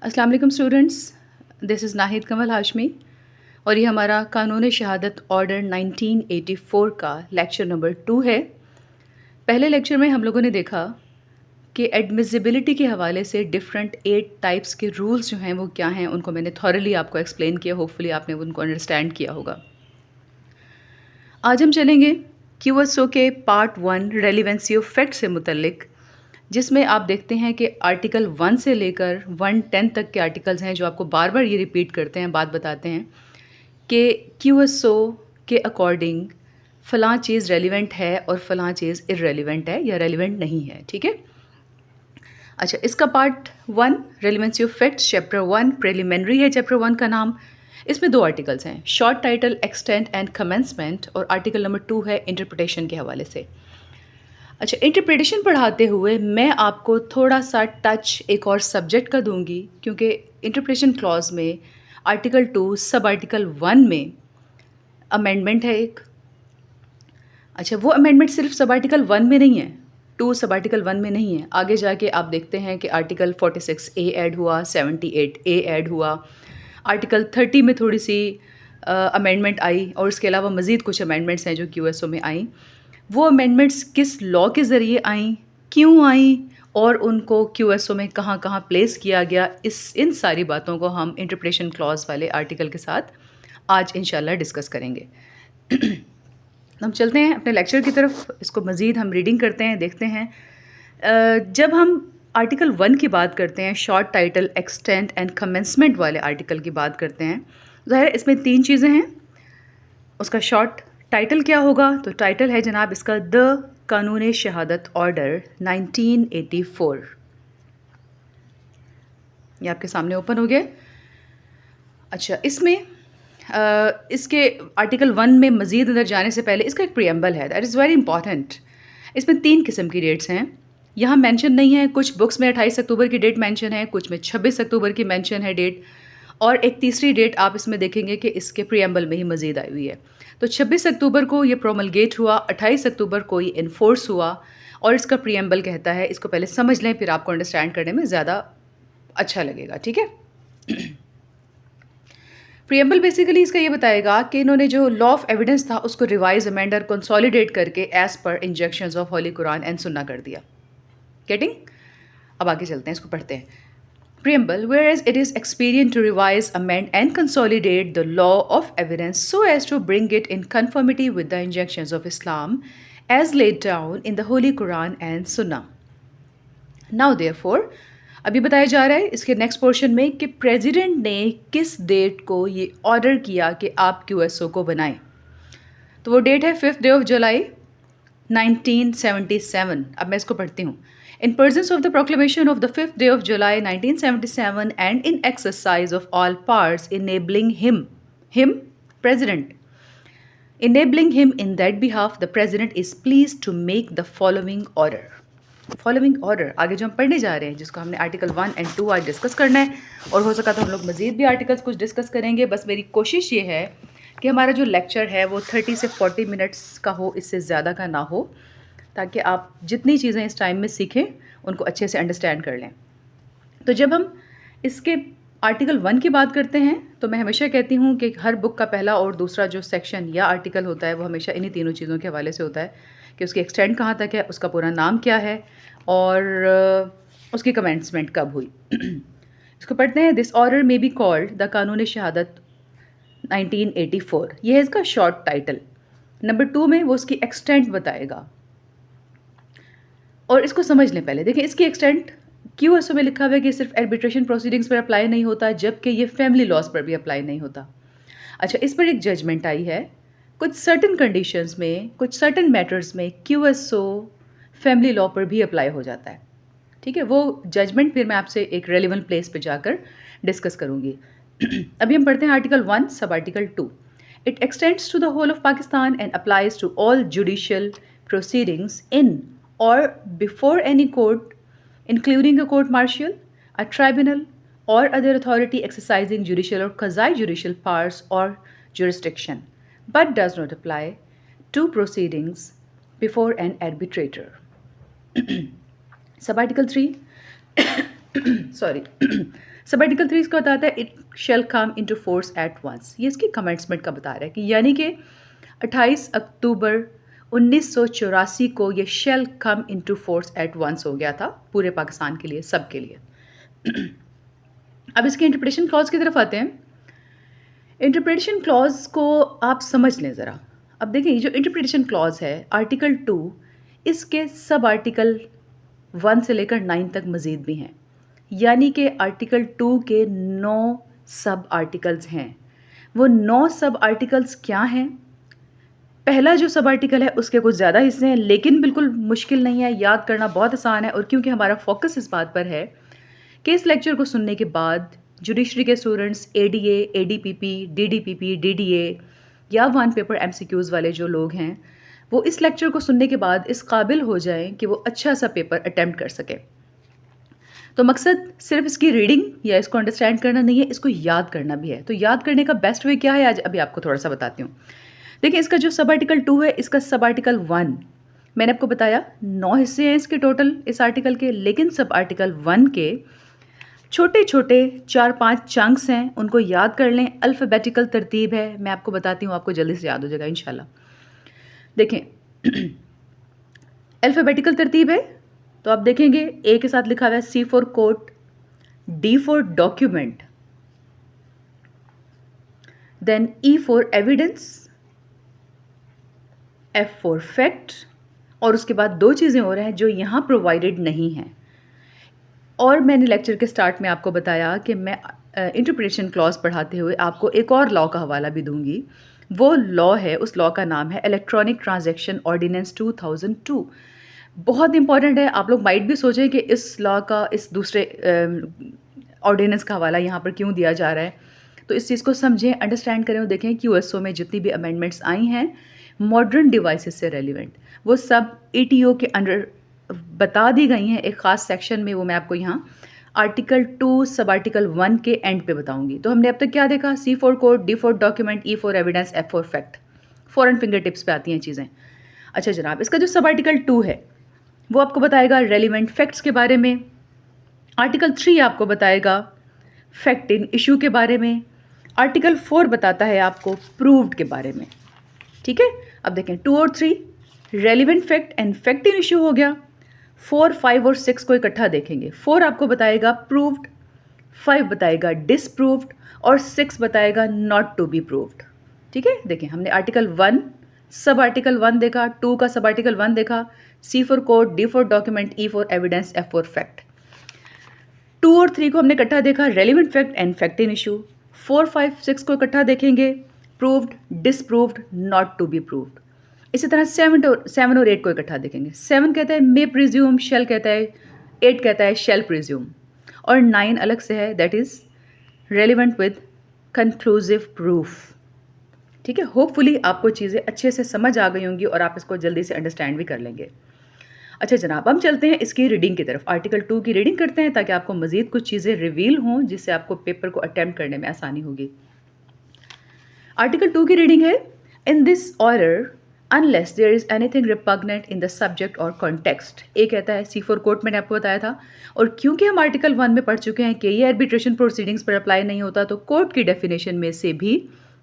अस्सलाम वालेकुम students, this is Nahid कमल हाशमी और ये हमारा कानून शहादत ऑर्डर 1984 का लेक्चर नंबर 2 है। पहले लेक्चर में हम लोगों ने देखा कि एडमिसिबिलिटी के हवाले से डिफरेंट 8 टाइप्स के रूल्स जो हैं वो क्या हैं, उनको मैंने थॉरली आपको एक्सप्लेन किया। होपफुली आपने उनको अंडरस्टैंड किया होगा। आज हम चलेंगे क्यूएसओ के पार्ट 1 रेलिवेंसी ऑफ फैक्ट से मुतल्लिक, जिसमें आप देखते हैं कि आर्टिकल 1 से लेकर 110 तक के आर्टिकल्स हैं जो आपको बार बार ये रिपीट करते हैं, बात बताते हैं कि क्यूएसओ के अकॉर्डिंग फ़लाँ चीज़ रेलिवेंट है और फ़लाँ चीज़ इररेलिवेंट है या रेलिवेंट नहीं है। ठीक है। अच्छा, इसका part 1 relevancy of facts chapter 1 preliminary है। चैप्टर 1 का नाम। इसमें 2 आर्टिकल्स हैं, short title extent and commencement, और आर्टिकल नंबर 2 है इंटरप्रिटेशन के हवाले से। अच्छा, इंटरप्रिटेशन पढ़ाते हुए मैं आपको थोड़ा सा टच एक और सब्जेक्ट का दूंगी, क्योंकि इंटरप्रिटेशन क्लॉज में आर्टिकल 2 सब आर्टिकल 1 में अमेंडमेंट है एक। अच्छा, वो अमेंडमेंट सिर्फ सब आर्टिकल 1 में नहीं है, 2 सब आर्टिकल 1 में नहीं है। आगे जाके आप देखते हैं कि आर्टिकल 46A ऐड हुआ, 78A ऐड हुआ, आर्टिकल 30 में थोड़ी सी अमेंडमेंट आई, और इसके अलावा मज़ीद कुछ अमेंडमेंट्स हैं जो क्यूएसओ में आई। वो अमेंडमेंट्स किस लॉ के ज़रिए आईं, क्यों आईं, और उनको क्यूएसओ में कहाँ कहाँ प्लेस किया गया, इन सारी बातों को हम इंटरप्रिटेशन क्लॉज वाले आर्टिकल के साथ आज इंशाल्लाह डिस्कस करेंगे। हम चलते हैं अपने लेक्चर की तरफ। इसको मज़ीद हम रीडिंग करते हैं, देखते हैं। जब हम आर्टिकल 1 की बात करते हैं, short title extent and commencement वाले आर्टिकल की बात करते हैं, ज़ाहिर है इसमें 3 चीज़ें हैं। उसका शॉर्ट टाइटल क्या होगा? तो टाइटल है जनाब इसका द कानून शहादत ऑर्डर 1984। ये आपके सामने ओपन हो गया। अच्छा, इसमें इसके आर्टिकल 1 में मज़ीद अंदर जाने से पहले इसका एक प्रीएम्बल है, दैट इज़ वेरी इंपॉर्टेंट। इसमें 3 किस्म की डेट्स हैं, यहाँ मेंशन नहीं है। कुछ बुक्स में 28 अक्टूबर की डेट मेंशन है, कुछ में 26 अक्टूबर की मेंशन है डेट, और एक तीसरी डेट आप इसमें देखेंगे कि इसके प्रीएम्बल में ही मज़ीद आई हुई है। तो 26 अक्टूबर को ये प्रोमलगेट हुआ, 28 अक्टूबर को ये इन्फोर्स हुआ, और इसका प्रीएम्बल कहता है, इसको पहले समझ लें फिर आपको अंडरस्टैंड करने में ज़्यादा अच्छा लगेगा। ठीक है। प्रीएम्बल बेसिकली इसका ये बताएगा कि इन्होंने जो लॉ ऑफ एविडेंस था उसको रिवाइज, अमेंड और कंसोलिडेट करके एज पर injunctions of Holy Quran and Sunnah कर दिया। गेटिंग? अब आगे चलते हैं, इसको पढ़ते हैं। Preamble, whereas it is expedient to revise, amend and consolidate the law of evidence so as to bring it in conformity with the injunctions of Islam as laid down in the Holy Quran and Sunnah. Now therefore, अभी बताया जा रहा है इसके next portion में कि president ने किस डेट को ये ऑर्डर किया कि आप क्यूएसओ को बनाएं। तो वो डेट है 5 डे ऑफ जुलाई 1977। अब मैं इसको पढ़ती हूँ। In presence of the proclamation of the 5th day of July 1977 and in exercise of all powers enabling him, President, enabling him in that behalf, the President is pleased to make the following order. Following order आगे जो हम पढ़ने जा रहे हैं, जिसको हमने article 1 and 2 आज डिस्कस करना है, और हो सका तो हम लोग मज़ीद भी आर्टिकल्स कुछ डिस्कस करेंगे। बस मेरी कोशिश ये है कि हमारा जो लेक्चर है वो 30 से 40 मिनट्स का हो, इससे ज़्यादा का ना हो, ताकि आप जितनी चीज़ें इस टाइम में सीखें उनको अच्छे से अंडरस्टैंड कर लें। तो जब हम इसके आर्टिकल 1 की बात करते हैं तो मैं हमेशा कहती हूँ कि हर बुक का पहला और दूसरा जो सेक्शन या आर्टिकल होता है वो हमेशा इन्हीं तीनों चीज़ों के हवाले से होता है कि उसकी एक्सटेंड कहाँ तक है, उसका पूरा नाम क्या है, और उसकी कमेंसमेंट कब हुई। इसको पढ़ते हैं। This order may be called the Qanun शहादत 1984, ये है इसका शॉर्ट टाइटल। नंबर 2 में वो उसकी एक्सटेंट बताएगा, और इसको समझ लें पहले। देखिए, इसकी एक्सटेंट क्यूएसओ में लिखा हुआ है कि सिर्फ आर्बिट्रेशन प्रोसीडिंग्स पर अप्लाई नहीं होता, जबकि ये फैमिली लॉज पर भी अप्लाई नहीं होता। अच्छा, इस पर एक जजमेंट आई है, कुछ सर्टन कंडीशंस में, कुछ सर्टन मैटर्स में क्यूएसओ फैमिली लॉ पर भी अप्लाई हो जाता है। ठीक है, वो जजमेंट फिर मैं आपसे एक रेलिवेंट प्लेस पे जाकर डिस्कस करूँगी। अभी हम पढ़ते हैं आर्टिकल 1 सब article 2। It extends to the whole of Pakistan and applies to all judicial proceedings in or before any court, including a court martial, a tribunal, or other authority exercising judicial or quasi-judicial powers or jurisdiction, but does not apply to proceedings before an arbitrator. Sub-article 3, sorry, सब article 3 इसका बताता है it shall come into force at once. ये इसकी commencement का बता रहा है कि यानी कि 28 अक्टूबर 1984 को ये shall come into force at once हो गया था पूरे पाकिस्तान के लिए, सब के लिए। अब इसके इंटरप्रिटेशन क्लॉज की तरफ आते हैं। इंटरप्रिटेशन क्लॉज को आप समझ लें ज़रा। अब देखिए जो इंटरप्रिटेशन क्लॉज है आर्टिकल 2, इसके सब आर्टिकल 1 से लेकर 9 तक मज़ीद भी हैं, यानी कि आर्टिकल 2 के 9 सब आर्टिकल्स हैं। वो 9 सब आर्टिकल्स क्या हैं? पहला जो सब आर्टिकल है उसके कुछ ज़्यादा हिस्से हैं, लेकिन बिल्कुल मुश्किल नहीं है, याद करना बहुत आसान है। और क्योंकि हमारा फोकस इस बात पर है कि इस लेक्चर को सुनने के बाद जुडिशरी के स्टूडेंट्स एडीए, एडीपीपी, डीडीपीपी, डीडीए या वन पेपर एमसीक्यूज़ वाले जो लोग हैं वो इस लेक्चर को सुनने के बाद इस काबिल हो जाएं कि वो अच्छा सा पेपर अटेम्प्ट कर सकें। तो मकसद सिर्फ इसकी रीडिंग या इसको अंडरस्टैंड करना नहीं है, इसको याद करना भी है। तो याद करने का बेस्ट वे क्या है आज अभी आपको थोड़ा सा बताती हूँ। देखिए इसका जो सब आर्टिकल 2 है, इसका सब आर्टिकल 1 मैंने आपको बताया 9 हिस्से हैं इसके टोटल इस आर्टिकल के, लेकिन सब आर्टिकल 1 के छोटे छोटे 4-5 चंक्स हैं, उनको याद कर लें। अल्फ़ाबेटिकल तरतीब है, मैं आपको बताती हूँ, आपको जल्दी से याद हो जाएगा इंशाल्लाह। देखें अल्फ़ाबेटिकल तरतीब है तो आप देखेंगे ए के साथ लिखा हुआ है C for court, D for document, then E for evidence, F for fact, और उसके बाद 2 चीज़ें और हैं जो यहाँ प्रोवाइडेड नहीं हैं। और मैंने लेक्चर के स्टार्ट में आपको बताया कि मैं इंटरप्रिटेशन क्लॉज पढ़ाते हुए आपको एक और लॉ का हवाला भी दूंगी। वो लॉ है, उस लॉ का नाम है इलेक्ट्रॉनिक ट्रांजैक्शन ऑर्डिनेंस 2002। बहुत इंपॉर्टेंट है। आप लोग माइट भी सोचें कि इस लॉ का इस दूसरे ऑर्डिनेंस का हवाला यहाँ पर क्यों दिया जा रहा है। तो इस चीज़ को समझें, अंडरस्टैंड करें और देखें कि यूएसओ में जितनी भी अमेंडमेंट्स आई हैं मॉडर्न डिवाइसेस से रेलिवेंट, वो सब ईटीओ के अंडर बता दी गई हैं एक ख़ास सेक्शन में। वो मैं आपको यहाँ आर्टिकल 2 सब आर्टिकल 1 के एंड पे बताऊंगी। तो हमने अब तक क्या देखा? C for code, D for document, E for evidence, F for fact. फॉरन फिंगर टिप्स पे आती हैं चीज़ें। अच्छा जनाब, इसका जो सब आर्टिकल 2 है वो आपको बताएगा रेलिवेंट फैक्ट्स के बारे में। आर्टिकल 3 आपको बताएगा फैक्ट इन इशू के बारे में। आर्टिकल 4 बताता है आपको प्रूव्ड के बारे में। ठीक है, अब देखें 2 और 3 relevant fact and fact in issue हो गया। 4, 5 और 6 को इकट्ठा देखेंगे। 4 आपको बताएगा प्रूव्ड, 5 बताएगा डिसप्रूव्ड और 6 बताएगा नॉट टू बी प्रूव्ड। ठीक है, देखें हमने आर्टिकल 1 सब आर्टिकल 1 देखा, 2 का सब आर्टिकल 1 देखा, C for code, D for document, E for evidence, F for fact. 2 और 3 को हमने इकट्ठा देखा, relevant fact and fact in issue. 4, 5, 6 को इकट्ठा देखेंगे, proved, disproved, not to be proved. इसी तरह 7 और 8 को इकट्ठा देखेंगे। 7 कहता है मे प्रिज्यूम, शेल कहता है, 8 कहता है शेल प्रिज्यूम, और 9 अलग से है, that is relevant with conclusive proof. ठीक है, होपफुली आपको चीज़ें अच्छे से समझ आ गई होंगी और आप इसको जल्दी से अंडरस्टैंड भी कर लेंगे। अच्छा जनाब, हम चलते हैं इसकी रीडिंग की तरफ। आर्टिकल 2 की रीडिंग करते हैं ताकि आपको मज़ीद कुछ चीज़ें रिवील हों जिससे आपको पेपर को अटैम्प्ट करने में आसानी होगी। आर्टिकल 2 की रीडिंग है, in this order unless there is anything repugnant in the subject or context। ए कहता है सी फॉर कोर्ट, मैंने आपको बताया था। और क्योंकि हम आर्टिकल 1 में पढ़ चुके हैं कि ये आर्बिट्रेशन प्रोसीडिंग्स पर अप्लाई नहीं होता, तो कोर्ट की डेफिनेशन में से भी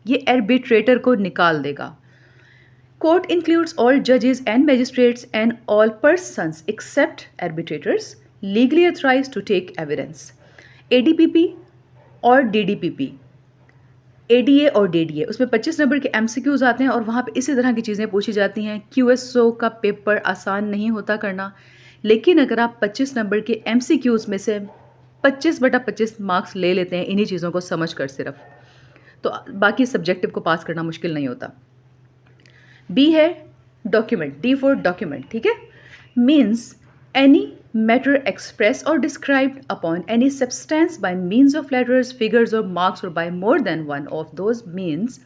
ये आर्बिट्रेटर को निकाल देगा। कोर्ट इंक्लूड्स ऑल जजेस and magistrates and all persons except arbitrators legally authorised to take evidence. ADPP और डीडीपीपी, एडीए और डीडीए, उसमें 25 नंबर के एमसीक्यूज आते हैं और वहाँ पे इसी तरह की चीज़ें पूछी जाती हैं। क्यूएसओ का पेपर आसान नहीं होता करना, लेकिन अगर आप 25 नंबर के एमसीक्यूज में से 25/25 मार्क्स ले लेते हैं इन्हीं चीज़ों को समझ कर सिर्फ, तो बाकी सब्जेक्टिव को पास करना मुश्किल नहीं होता। बी है डॉक्यूमेंट, डी फॉर डॉक्यूमेंट। ठीक है, means any matter expressed or described upon any substance by means of letters, figures or marks, or by more than one of those means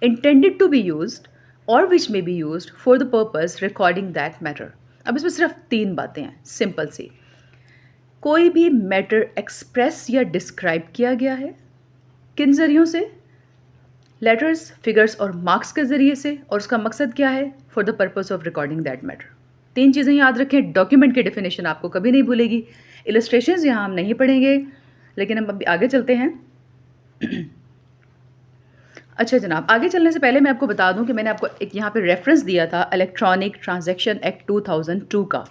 intended to be used or which may be used for the purpose recording that matter। अब इसमें सिर्फ 3 बातें हैं simple सी। कोई भी matter express या describe किया गया है, किन जरियों से? लेटर्स, फिगर्स और मार्क्स के ज़रिए से, और उसका मकसद क्या है? For the purpose of recording that matter. 3 चीज़ें याद रखें। डॉक्यूमेंट की डेफिनेशन आपको कभी नहीं भूलेगी। इलस्ट्रेशंस यहाँ हम नहीं पढ़ेंगे, लेकिन हम अभी आगे चलते हैं। अच्छा जनाब, आगे चलने से पहले मैं आपको बता दूं कि मैंने आपको एक यहाँ पे रेफरेंस दिया था इलेक्ट्रॉनिक ट्रांजैक्शन एक्ट 2002 का।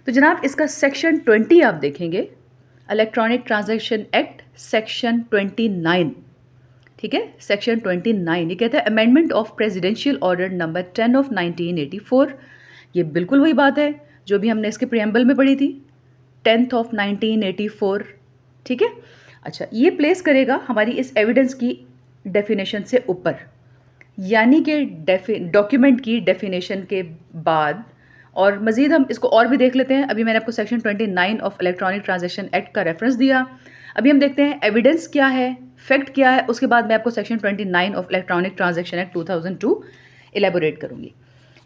तो जनाब इसका सेक्शन 20 आप देखेंगे, इलेक्ट्रॉनिक ट्रांजैक्शन एक्ट सेक्शन 29, ठीक है, सेक्शन 29 ये कहता है amendment of presidential order number 10 of 1984। ये बिल्कुल वही बात है जो भी हमने इसके प्रियम्बल में पढ़ी थी, 10th ऑफ 1984, ठीक है। अच्छा, ये प्लेस करेगा हमारी इस एविडेंस की डेफिनेशन से ऊपर, यानी कि डॉक्यूमेंट की डेफिनेशन के बाद। और मज़ीद हम इसको और भी देख लेते हैं। अभी मैंने आपको section 29 of electronic transaction act का रेफरेंस दिया। अभी हम देखते हैं एविडेंस क्या है, फैक्ट क्या है, उसके बाद मैं आपको section 29 of electronic transaction act 2002 elaborate करूँगी।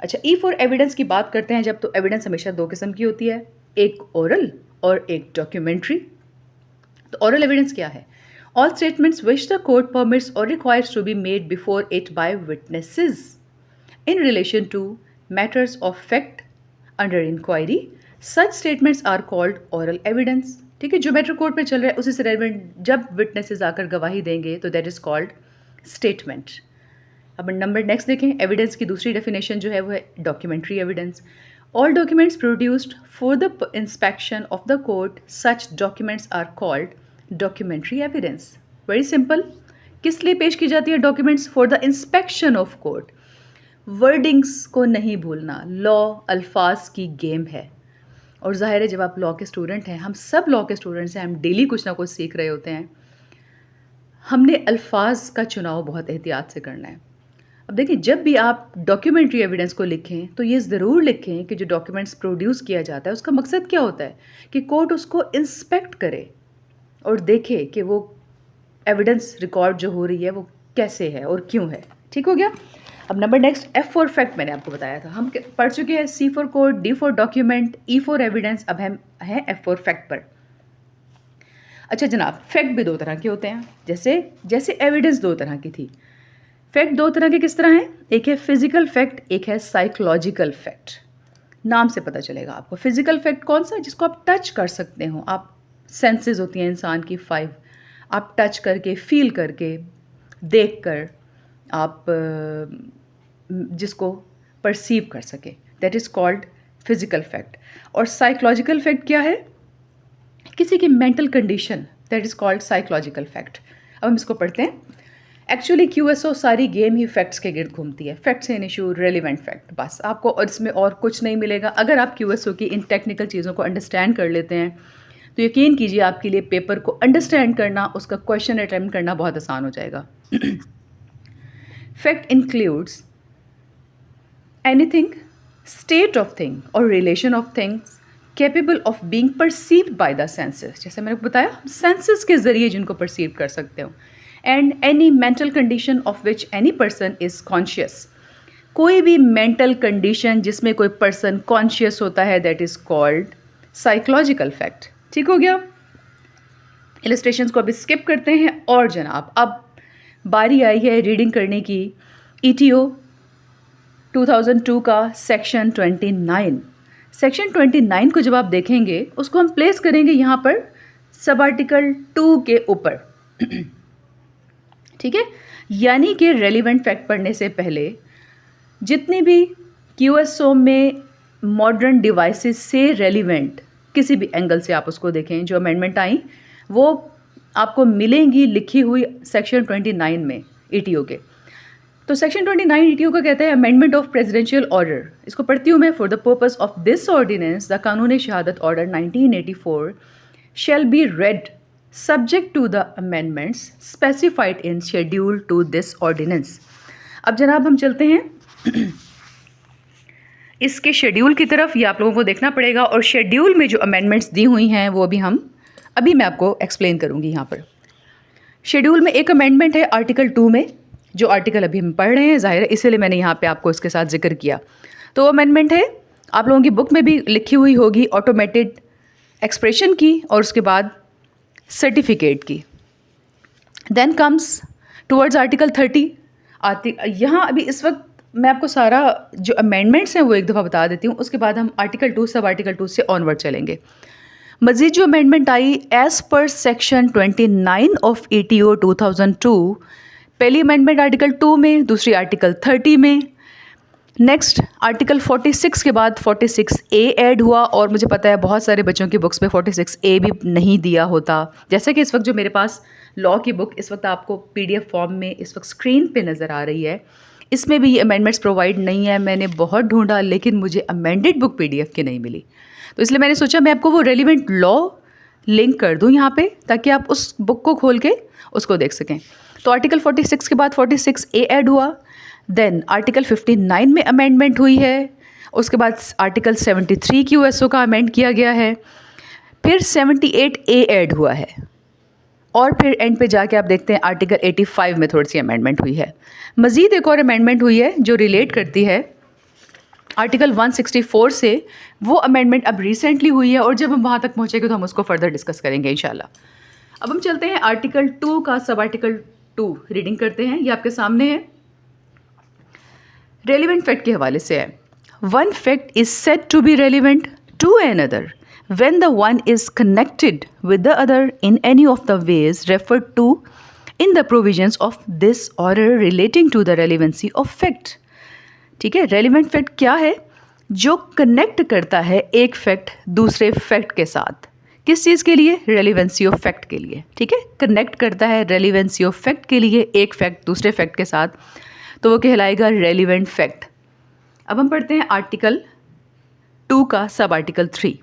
अच्छा, ई फॉर एविडेंस की बात करते हैं जब, तो एविडेंस हमेशा दो किस्म की होती है, एक ओरल और एक डॉक्यूमेंट्री। तो ओरल एविडेंस क्या है? All statements which the court permits or requires to be made before it by witnesses in relation to matters of fact under inquiry, such statements are called oral evidence. ठीक है, जो matter court में चल रहा है उसी से relevant जब विटनेसेस आकर गवाही देंगे तो दैट इज़ कॉल्ड स्टेटमेंट। अब नंबर नेक्स्ट देखें, एविडेंस की दूसरी डेफिनेशन जो है वो है documentary evidence. All documents produced for the inspection of the court, such documents are called documentary evidence. Very simple, किस लिए पेश की जाती है documents? For the inspection of court. Wordings को नहीं भूलना, लॉ अल्फाज की गेम है। और ज़ाहिर है जब आप लॉ के स्टूडेंट हैं, हम सब लॉ के स्टूडेंट्स हैं, हम डेली कुछ ना कुछ सीख रहे होते हैं, हमने अल्फाज का चुनाव बहुत एहतियात से करना है। अब देखिए, जब भी आप डॉक्यूमेंट्री एविडेंस को लिखें तो ये ज़रूर लिखें कि जो डॉक्यूमेंट्स प्रोड्यूस किया जाता है उसका मकसद क्या होता है, कि कोर्ट उसको इंस्पेक्ट करे और देखे कि वो एविडेंस रिकॉर्ड जो हो रही है वो कैसे है और क्यों है। ठीक हो गया। अब number next, F for fact मैंने आपको बताया था, हम पढ़ चुके हैं C for court, D for document, E for evidence, अब हम हैं एफ फॉर फैक्ट पर। अच्छा जनाब, फैक्ट भी दो तरह के होते हैं, जैसे एविडेंस दो तरह की थी, फैक्ट दो तरह के किस तरह हैं? एक है फिजिकल फैक्ट, एक है साइकोलॉजिकल फैक्ट। नाम से पता चलेगा आपको। फिजिकल फैक्ट कौन सा? जिसको आप टच कर सकते हो, आप सेंसेस होती हैं इंसान की 5, आप टच करके, फील करके, देख कर आप जिसको परसीव कर सके, that is called physical fact. और साइकोलॉजिकल फैक्ट क्या है? किसी की mental condition, that is called psychological fact. अब हम इसको पढ़ते हैं। एक्चुअली क्यूएसओ सारी गेम ही फैक्ट्स के गिर्द घूमती है। Facts in issue, relevant fact, बस आपको और इसमें और कुछ नहीं मिलेगा। अगर आप क्यूएसओ की इन टेक्निकल चीज़ों को अंडरस्टैंड कर लेते हैं तो यकीन कीजिए आपके लिए पेपर को अंडरस्टैंड करना, उसका क्वेश्चन अटैम्प्ट करना बहुत आसान हो जाएगा। Fact includes anything, state of thing or relation of things capable of being perceived by the senses. जैसे मैंने बताया, सेंसेस के ज़रिए जिनको परसीव कर सकते हो। And any mental condition of which any person is conscious. कोई भी मेंटल कंडीशन जिसमें कोई पर्सन कॉन्शियस होता है, that is called psychological fact. ठीक हो गया। इलस्ट्रेशंस को अभी स्किप करते हैं और जनाब अब बारी आई है रीडिंग करने की। ईटीओ 2002 का सेक्शन 29। सेक्शन 29 को जब आप देखेंगे उसको हम प्लेस करेंगे यहाँ पर सब आर्टिकल 2 के ऊपर। ठीक है, यानी कि रेलिवेंट फैक्ट पढ़ने से पहले जितनी भी क्यूएसओ में मॉडर्न डिवाइसेस से रेलिवेंट किसी भी एंगल से आप उसको देखें, जो अमेंडमेंट आई वो आपको मिलेंगी लिखी हुई सेक्शन 29 में ईटीओ के। तो सेक्शन 29 ईटीओ का कहता है अमेंडमेंट ऑफ प्रेसिडेंशियल ऑर्डर। इसको पढ़ती हूँ मैं। For the purpose of this ordinance the Qanun Shahadat order 1984 shall be read subject to the amendments specified in schedule two this ordinance. अब जनाब हम चलते हैं इसके शेड्यूल की तरफ। ये आप लोगों को देखना पड़ेगा और शेड्यूल में जो अमेंडमेंट्स दी हुई हैं वो अभी मैं आपको एक्सप्लेन करूँगी। यहाँ पर शेड्यूल में एक अमेंडमेंट है आर्टिकल 2 में, जो आर्टिकल अभी हम पढ़ रहे हैं, ज़ाहिर है इसीलिए मैंने यहाँ पे आपको इसके साथ जिक्र किया। तो वो अमेंडमेंट है, आप लोगों की बुक में भी लिखी हुई होगी, ऑटोमेटेड एक्सप्रेशन की और उसके बाद सर्टिफिकेट की। Then comes towards article 30। यहाँ अभी इस वक्त मैं आपको सारा जो अमेंडमेंट्स हैं वो एक दफ़ा बता देती हूँ, उसके बाद हम आर्टिकल 2 सब आर्टिकल 2 से ऑनवर्ड चलेंगे। मज़ीद जो amendment I as per section 29 of ETO 2002, पहली अमेंडमेंट आर्टिकल 2 में, दूसरी आर्टिकल 30 में, नेक्स्ट आर्टिकल 46 के बाद 46A ऐड हुआ। और मुझे पता है बहुत सारे बच्चों की बुक्स में 46A भी नहीं दिया होता। जैसे कि इस वक्त जो मेरे पास लॉ की बुक इस वक्त आपको PDF फॉर्म में इस वक्त स्क्रीन पे नज़र आ रही है, इसमें भी ये अमेंडमेंट्स प्रोवाइड नहीं है। मैंने बहुत ढूंढा लेकिन मुझे अमेंडेड बुक PDF की नहीं मिली, तो इसलिए मैंने सोचा मैं आपको वो रेलिवेंट लॉ लिंक कर दूं यहाँ पे, ताकि आप उस बुक को खोल के उसको देख सकें। तो आर्टिकल 46 के बाद 46A ऐड हुआ, देन आर्टिकल 59 में अमेंडमेंट हुई है, उसके बाद आर्टिकल 73 QSO का अमेंड किया गया है, फिर 78A ऐड हुआ है, और फिर एंड पे जाके आप देखते हैं आर्टिकल 85 में थोड़ी सी अमेंडमेंट हुई है। मज़ीद एक और अमेंडमेंट हुई है जो रिलेट करती है आर्टिकल 164 से। वो अमेंडमेंट अब रिसेंटली हुई है, और जब हम वहाँ तक पहुँचेंगे तो हम उसको फर्दर डिस्कस करेंगे इंशाल्लाह। अब हम चलते हैं आर्टिकल 2 का सब आर्टिकल 2 रीडिंग करते हैं, ये आपके सामने है। रेलिवेंट फैक्ट के हवाले से है, one fact is said to be relevant to another when the one is connected with the other in any of the ways referred to in the provisions of this order relating to the relevancy of fact। ठीक है, relevant fact क्या है? जो connect करता है एक fact दूसरे fact के साथ। किस चीज़ के लिए? रेलिवेंसी ऑफ फैक्ट के लिए। ठीक है, कनेक्ट करता है रेलिवेंसी ऑफ फैक्ट के लिए एक फैक्ट दूसरे फैक्ट के साथ, तो वो कहलाएगा रेलिवेंट फैक्ट। अब हम पढ़ते हैं आर्टिकल 2 का सब आर्टिकल 3।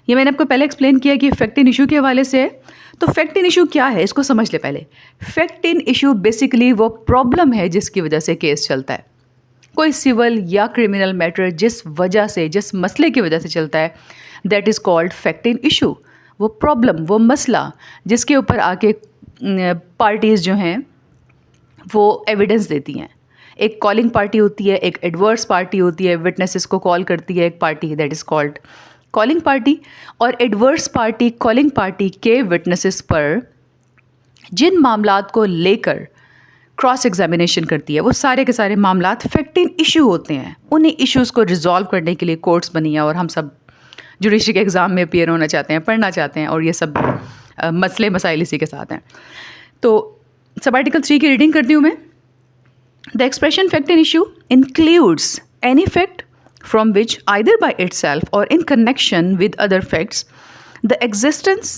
ये मैंने आपको पहले एक्सप्लेन किया कि फैक्ट इन इशू के हवाले से है। तो फैक्ट इन इशू क्या है इसको समझ ले पहले। फैक्ट इन इशू बेसिकली वो प्रॉब्लम है जिसकी वजह से केस चलता है। कोई सिविल या क्रिमिनल मैटर जिस वजह से, जिस मसले की वजह से चलता है, that is called fact in issue. वो प्रॉब्लम, वो मसला जिसके ऊपर आके पार्टीज़ जो हैं वो एविडेंस देती हैं। एक कॉलिंग पार्टी होती है, एक एडवर्स पार्टी होती है, विटनेसेस को कॉल करती है एक party, that is called calling party. और एडवर्स पार्टी कॉलिंग पार्टी के विटनेसेस पर जिन मामलात को लेकर क्रॉस एग्जामिनेशन करती है, वो सारे के सारे मामलात फैक्ट इन इशू होते हैं। उन्हीं इश्यूज़ को रिजॉल्व करने के लिए कोर्ट्स बनी है, और हम सब जुडिशरी के एग्ज़ाम में अपीयर होना चाहते हैं, पढ़ना चाहते हैं, और ये सब मसले मसाइल इसी के साथ हैं। तो सब आर्टिकल 3 की रीडिंग करती हूँ मैं। The expression fact in issue includes any fact from which either by itself or in connection with other facts the existence,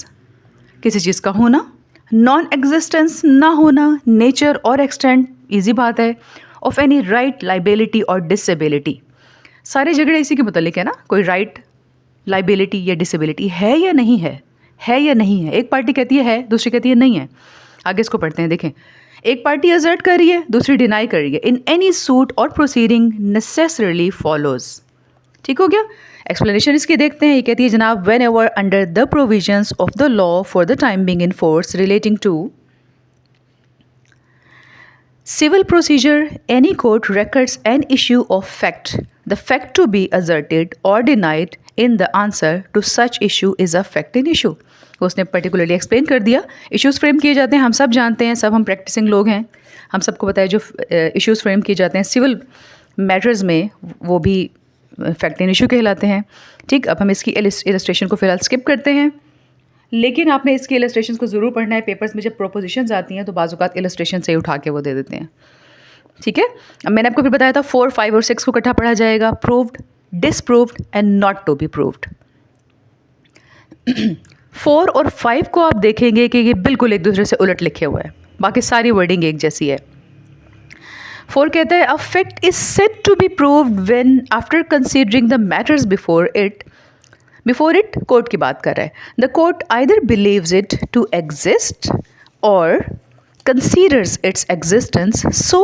किसी चीज़ का होना, नॉन एग्जिस्टेंस ना होना, नेचर और एक्सटेंट, ईजी बात है, ऑफ एनी राइट, लाइबिलिटी और डिसेबिलिटी। सारे झगड़े इसी के मुतालिक है ना, कोई राइट, लाइबिलिटी या डिसेबिलिटी है या नहीं है, है या नहीं है। एक पार्टी कहती है, दूसरी कहती है नहीं है। आगे इसको पढ़ते हैं, देखें। एक पार्टी असर्ट कर रही है, दूसरी डिनाई कर रही है। इन एनी सूट और प्रोसीडिंग नेसेसरली फॉलोज। ठीक हो गया। एक्सप्लेनेशन इसकी देखते हैं। ये कहती है जनाब, whenever under the provisions of the law for the time being in force relating to civil procedure, any court records an issue of fact. The fact to be asserted or denied in the answer to such issue is a fact in issue. उसने particularly explain कर दिया। Issues frame किए जाते हैं, हम सब जानते हैं, सब हम प्रैक्टिसिंग लोग हैं, हम सबको पता है जो इश्यूज़ फ्रेम किए जाते हैं सिविल मैटर्स में, वो भी फैक्ट इन इशू कहलाते हैं। ठीक, अब हम इसकी इलस्ट्रेशन को फ़िलहाल स्किप करते हैं, लेकिन आपने इसकी इलस्ट्रेशन को ज़रूर पढ़ना है। पेपर्स में जब प्रोपोजिशंस आती हैं तो बाज़ औक़ात इलस्ट्रेशन से ही उठा के वो दे देते हैं। ठीक है, अब मैंने आपको फिर बताया था 4, 5 और 6 को इकट्ठा पढ़ा जाएगा। Proved, disproved and not to be proved. 4 और 5 को आप देखेंगे कि ये बिल्कुल एक दूसरे से उलट लिखे हुए हैं, बाकी सारी वर्डिंग एक जैसी है। 4 कहता है, a fact is said to be proved when after considering the matters before it court की बात कर रहा है। The court either believes it to exist or considers its existence so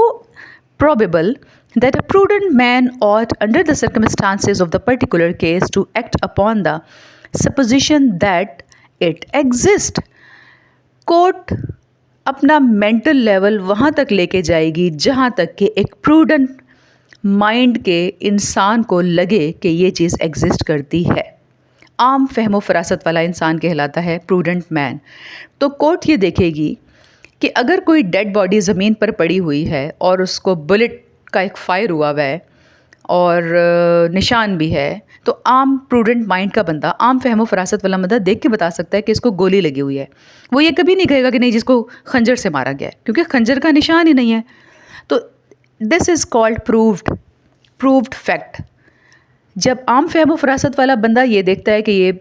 probable that a prudent man ought, under the circumstances of the particular case, to act upon the supposition that it exists. Court अपना mental level वहाँ तक लेके जाएगी जहाँ तक कि एक prudent mind के इंसान को लगे कि ये चीज़ एग्जिस्ट करती है। आम फहमो फरासत वाला इंसान कहलाता है प्रूडेंट मैन। तो कोर्ट ये देखेगी कि अगर कोई डेड बॉडी ज़मीन पर पड़ी हुई है और उसको बुलेट का एक फायर हुआ है, और निशान भी है, तो आम प्रूडेंट माइंड का बंदा, आम फहमो फरासत वाला बंदा देख के बता सकता है कि इसको गोली लगी हुई है। वो ये कभी नहीं कहेगा कि नहीं जिसको खंजर से मारा गया है, क्योंकि खंजर का निशान ही नहीं है। तो this is called proved fact. जब आम फहमो फरासत वाला बंदा ये देखता है कि ये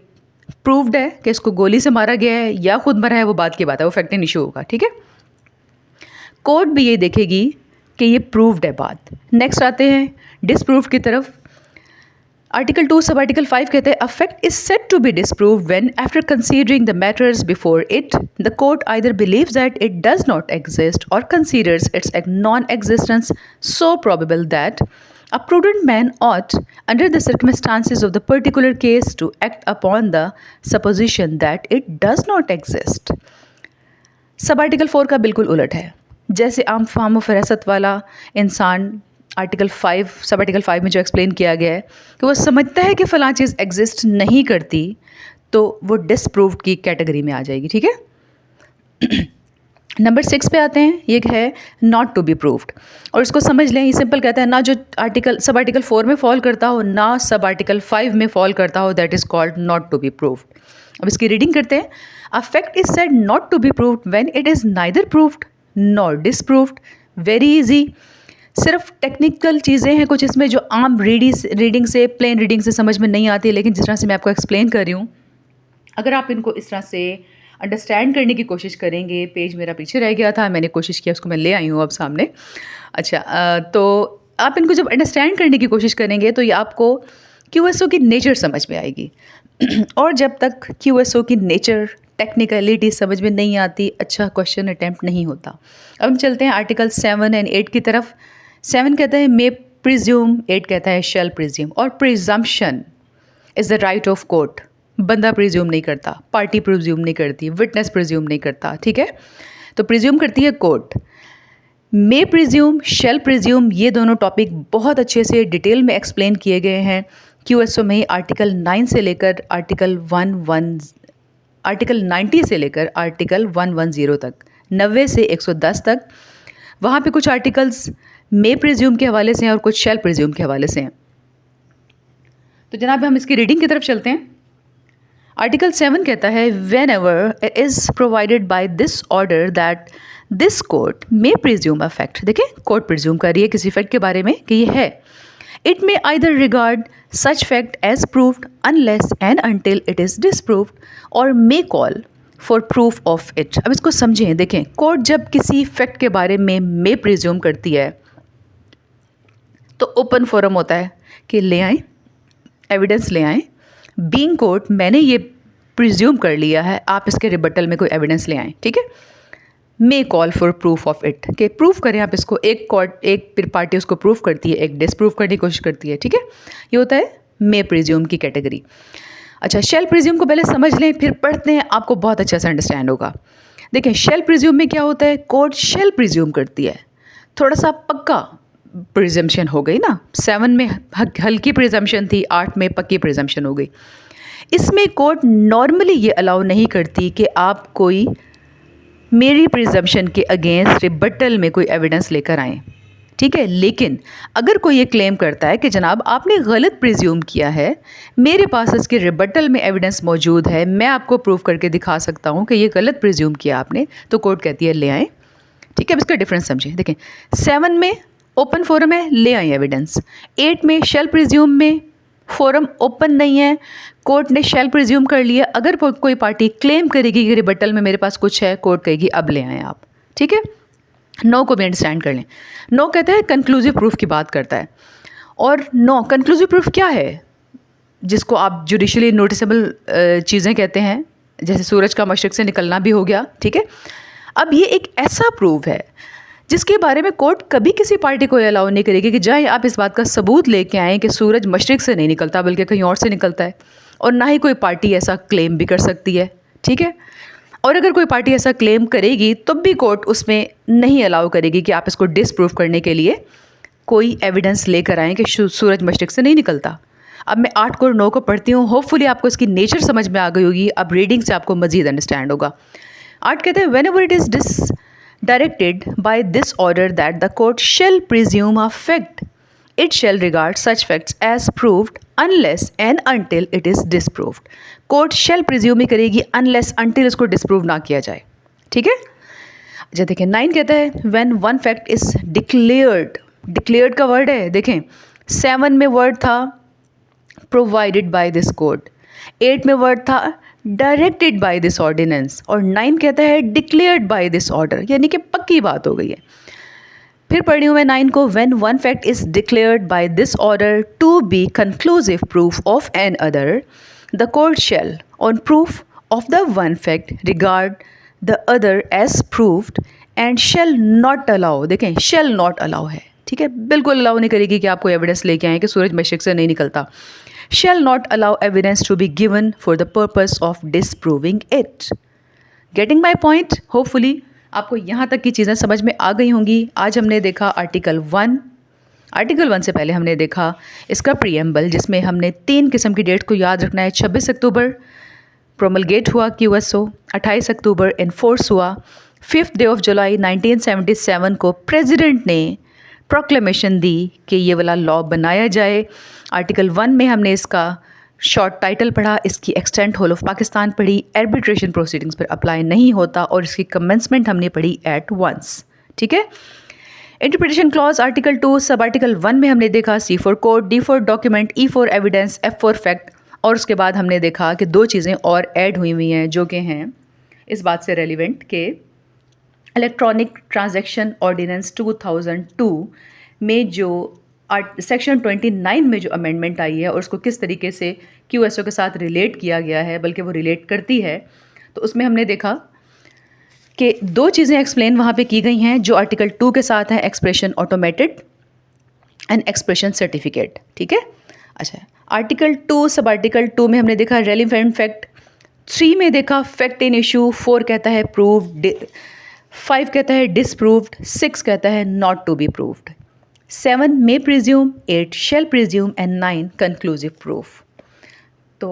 प्रूव्ड है कि इसको गोली से मारा गया है या खुद मरा है, वो बात की बात है, वो फैक्ट एंड इशू होगा, ठीक है। कोर्ट भी ये देखेगी कि ये प्रूव्ड है बात। नेक्स्ट आते हैं डिसप्रूव्ड की तरफ। आर्टिकल 2 सब आर्टिकल 5 कहते हैं, a fact is said to be disproved when after considering the matters before it the court either believes that it does not exist or considers its non existence so probable that a prudent man ought, under the circumstances of the particular case, to act upon the supposition that it does not exist. Sub article 4 का बिल्कुल उलट है। जैसे आम form फरासत वाला इंसान article 5 sub article 5 में जो एक्सप्लेन किया गया है कि वो समझता है कि फ़लाँ चीज़ एग्जिस्ट नहीं करती, तो वो डिसप्रूव्ड की कैटेगरी में आ जाएगी, ठीक है। नंबर 6 पे आते हैं, ये है नॉट टू बी प्रूव्ड, और इसको समझ लें, ये सिंपल कहता है ना जो सब आर्टिकल 4 में फॉल करता हो ना सब आर्टिकल 5 में फॉल करता हो, that is called not to be proved. अब इसकी रीडिंग करते हैं। A fact is said not to be proved when it is neither proved nor disproved. Very easy, सिर्फ टेक्निकल चीज़ें हैं कुछ इसमें जो आम रीडिंग से प्लेन रीडिंग से समझ में नहीं आती, लेकिन जिस तरह से मैं आपको एक्सप्लेन कर रही हूँ, अगर आप इनको इस तरह से अंडरस्टैंड करने की कोशिश करेंगे। पेज मेरा पीछे रह गया था, मैंने कोशिश किया, उसको मैं ले आई हूँ अब सामने। अच्छा, तो आप इनको जब अंडरस्टैंड करने की कोशिश करेंगे तो ये आपको QSO की नेचर समझ में आएगी। और जब तक QSO की नेचर टेक्निकलिटी समझ में नहीं आती, अच्छा क्वेश्चन अटैम्प्ट नहीं होता। अब हम चलते हैं आर्टिकल 7 एंड 8 की तरफ। 7 कहता है मे प्रिज्यूम, 8 कहता है शैल प्रिज्यूम। और presumption is the right of court. बंदा प्रिज्यूम नहीं करता, पार्टी प्रिज्यूम नहीं करती, विटनेस प्रिज्यूम नहीं करता, ठीक है। तो प्रिज्यूम करती है कोर्ट। मे प्रिज्यूम, शैल प्रिज्यूम, ये दोनों टॉपिक बहुत अच्छे से डिटेल में एक्सप्लेन किए गए हैं QSO में। आर्टिकल 9 से लेकर आर्टिकल 90 से लेकर आर्टिकल 110 तक, 90 से 110 तक, वहाँ पे कुछ आर्टिकल्स मे प्रिज्यूम के हवाले से हैं और कुछ शैल प्रिज्यूम के हवाले से हैं। तो जनाब हम इसकी रीडिंग की तरफ चलते हैं। आर्टिकल 7 कहता है, when ever is provided by this order that this court may presume a fact. देखिए, कोर्ट प्रिज्यूम कर रही है किसी फैक्ट के बारे में कि ये है। It may either regard such fact as proved unless and until it is disproved or may call for proof of it. अब इसको समझें। देखें, कोर्ट जब किसी फैक्ट के बारे में मे प्रिज्यूम करती है तो ओपन फोरम होता है कि ले आएँ, एविडेंस ले आएँ। बीइंग कोर्ट, मैंने ये प्रिज्यूम कर लिया है, आप इसके रिबटल में कोई एविडेंस ले आएँ, ठीक है। मे call for proof of it, कि प्रूफ करें आप इसको। एक पार्टी उसको प्रूफ करती है, एक डिसप्रूफ करने की कोशिश करती है, ठीक है। ये होता है मे प्रिज्यूम की कैटेगरी। अच्छा, शैल प्रिज्यूम को पहले समझ लें, फिर पढ़ते हैं, आपको बहुत अच्छा से अंडरस्टैंड होगा। देखें, शैल प्रिज्यूम में क्या होता है, कोर्ट शैल प्रिज्यूम करती है। थोड़ा सा पक्का प्रिजम्पशन हो गई ना। 7 में हल्की प्रिजम्पशन थी, 8 में पक्की प्रिजम्पशन हो गई। इसमें कोर्ट नॉर्मली ये अलाउ नहीं करती कि आप कोई मेरी प्रिजम्पशन के अगेंस्ट रिबटल में कोई एविडेंस लेकर आएँ, ठीक है। लेकिन अगर कोई ये क्लेम करता है कि जनाब आपने गलत प्रिज्यूम किया है, मेरे पास इसके रिबटल में एविडेंस मौजूद है, मैं आपको प्रूफ करके दिखा सकता हूँ कि ये गलत प्रिज्यूम किया आपने, तो कोर्ट कहती है ले आएँ, ठीक है। अब इसका डिफरेंस समझें। देखें, 7 में ओपन फोरम है, ले आई एविडेंस। 8 में शैल प्रिज्यूम में फोरम ओपन नहीं है, कोर्ट ने शैल प्रिज्यूम कर लिया। अगर कोई पार्टी क्लेम करेगी कि रिबटल में मेरे पास कुछ है, कोर्ट कहेगी अब ले आएँ आप, ठीक है। नो को भी अंडरस्टैंड कर लें। नो कहता है कंक्लूसिव प्रूफ की बात करता है। और नो कंक्लूसिव प्रूफ क्या है, जिसको आप जुडिशली नोटिसेबल चीज़ें कहते हैं, जैसे सूरज का मशरिक से निकलना भी हो गया, ठीक है। अब ये एक ऐसा प्रूफ है जिसके बारे में कोर्ट कभी किसी पार्टी को अलाउ नहीं करेगी कि जाए आप इस बात का सबूत लेके आएँ कि सूरज मशरिक से नहीं निकलता बल्कि कहीं और से निकलता है। और ना ही कोई पार्टी ऐसा क्लेम भी कर सकती है, ठीक है। और अगर कोई पार्टी ऐसा क्लेम करेगी तब भी कोर्ट उसमें नहीं अलाउ करेगी कि आप इसको डिसप्रूफ करने के लिए कोई एविडेंस लेकर आएँ कि सूरज मशरिक से नहीं निकलता। अब मैं 8 को और 9 को पढ़ती हूँ, होपफुली आपको इसकी नेचर समझ में आ गई होगी। अब रीडिंग से आपको मज़ीद अंडरस्टैंड होगा। 8 कहते हैं, when ever it is directed by this order that the court shall presume a fact, it shall regard such facts as proved unless and until it is disproved. Court shall presume ही करेगी unless until इसको disprove ना किया जाए, ठीक है। अच्छा देखें 9 कहता है when one fact is declared, declared का वर्ड है, देखें 7 में वर्ड था provided by this court, 8 में वर्ड था डायरेक्टेड बाय दिस ऑर्डिनेंस, और 9 कहता है डिक्लेयर्ड बाय दिस ऑर्डर, यानी कि पक्की बात हो गई है। फिर पढ़ी हूँ मैं 9 को, when one fact is declared by this order to be conclusive proof of another, the court shall on proof of the one fact regard the other as proved and shall not allow, देखें shall not allow है, ठीक है, बिल्कुल allow नहीं करेगी कि आपको evidence लेके आएँ कि सूरज मशरिक से नहीं निकलता। shall not allow evidence to be given for the purpose of disproving it. Getting my point? Hopefully आपको यहाँ तक की चीज़ें समझ में आ गई होंगी। आज हमने देखा आर्टिकल 1। आर्टिकल 1 से पहले हमने देखा इसका प्रीएम्बल, जिसमें हमने 3 किस्म की डेट को याद रखना है। 26 अक्टूबर प्रोमलगेट हुआ QSO, 28 अक्टूबर इन्फोर्स हुआ, 5th डे ऑफ जुलाई 1977 को प्रेसिडेंट ने प्रोक्लेमेशन दी कि ये वाला लॉ बनाया जाए। आर्टिकल 1 में हमने इसका शॉर्ट टाइटल पढ़ा, इसकी एक्सटेंट होल ऑफ पाकिस्तान पढ़ी, आर्बिट्रेशन प्रोसीडिंग्स पर अप्लाई नहीं होता, और इसकी कमेंसमेंट हमने पढ़ी एट वंस, ठीक है। इंटरप्रिटेशन क्लॉज आर्टिकल 2 सब आर्टिकल 1 में हमने देखा C for code, D for document, E for evidence, F for fact, और उसके बाद हमने देखा कि 2 चीज़ें और ऐड हुई हैं जो कि हैं इस बात से रेलिवेंट के इलेक्ट्रॉनिक ट्रांजैक्शन ऑर्डिनेंस 2002 में जो सेक्शन 29 में जो अमेंडमेंट आई है और उसको किस तरीके से QSO के साथ रिलेट किया गया है, बल्कि वो रिलेट करती है, तो उसमें हमने देखा कि 2 चीज़ें एक्सप्लेन वहाँ पे की गई हैं जो आर्टिकल 2 के साथ हैं, expression automated and expression certificate, ठीक है। अच्छा, आर्टिकल 2 सब आर्टिकल 2 में हमने देखा रेलिवेंट फैक्ट, 3 में देखा फैक्ट इन इशू, 4 कहता है प्रूव्ड, 5 कहता है डिसप्रूव्ड, 6 कहता है not to be proved, 7 may presume, 8 shall presume and 9 conclusive proof. तो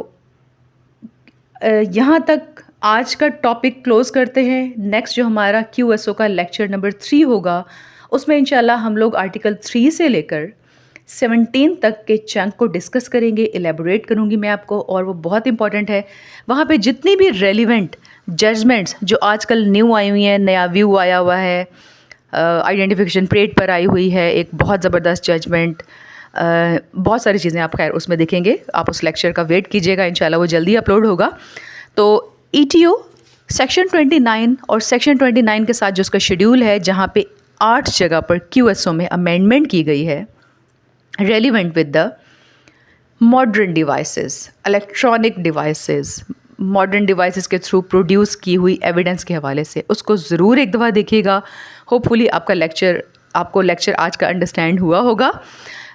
यहाँ तक आज का टॉपिक क्लोज करते हैं। नेक्स्ट जो हमारा QSO का लेक्चर नंबर 3 होगा, उसमें इंशाल्लाह हम लोग आर्टिकल 3 से लेकर 17 तक के चंक को डिस्कस करेंगे, एलेबोरेट करूँगी मैं आपको, और वो बहुत इंपॉर्टेंट है। वहाँ पे जितनी भी रेलिवेंट जजमेंट्स जो आजकल न्यू आई हुई हैं, नया व्यू आया हुआ है, आइडेंटिफिकेशन परेड पर आई हुई है एक बहुत ज़बरदस्त जजमेंट, बहुत सारी चीज़ें आप खैर उसमें देखेंगे। आप उस लेक्चर का वेट कीजिएगा, इंशाल्लाह वो जल्दी अपलोड होगा। तो ETO सेक्शन 29 और सेक्शन 29 के साथ जो उसका शेड्यूल है, जहाँ पे 8 जगह पर QSO में अमेंडमेंट की गई है relevant with the modern devices, electronic devices, modern devices के थ्रू प्रोड्यूस की हुई एविडेंस के हवाले से, उसको ज़रूर एक दफ़ा देखिएगा। होपफुली आपको लेक्चर आज का अंडरस्टैंड हुआ होगा।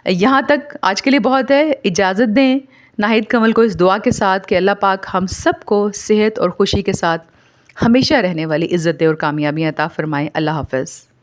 यहाँ तक आज के लिए बहुत है। इजाज़त दें नाहिद कमल को इस दुआ के साथ कि अल्लाह पाक हम सबको सेहत और खुशी के साथ हमेशा रहने वाली इज़्ज़त और कामयाबियाँ अता फ़रमाएँ। अल्लाह हाफ़िज़।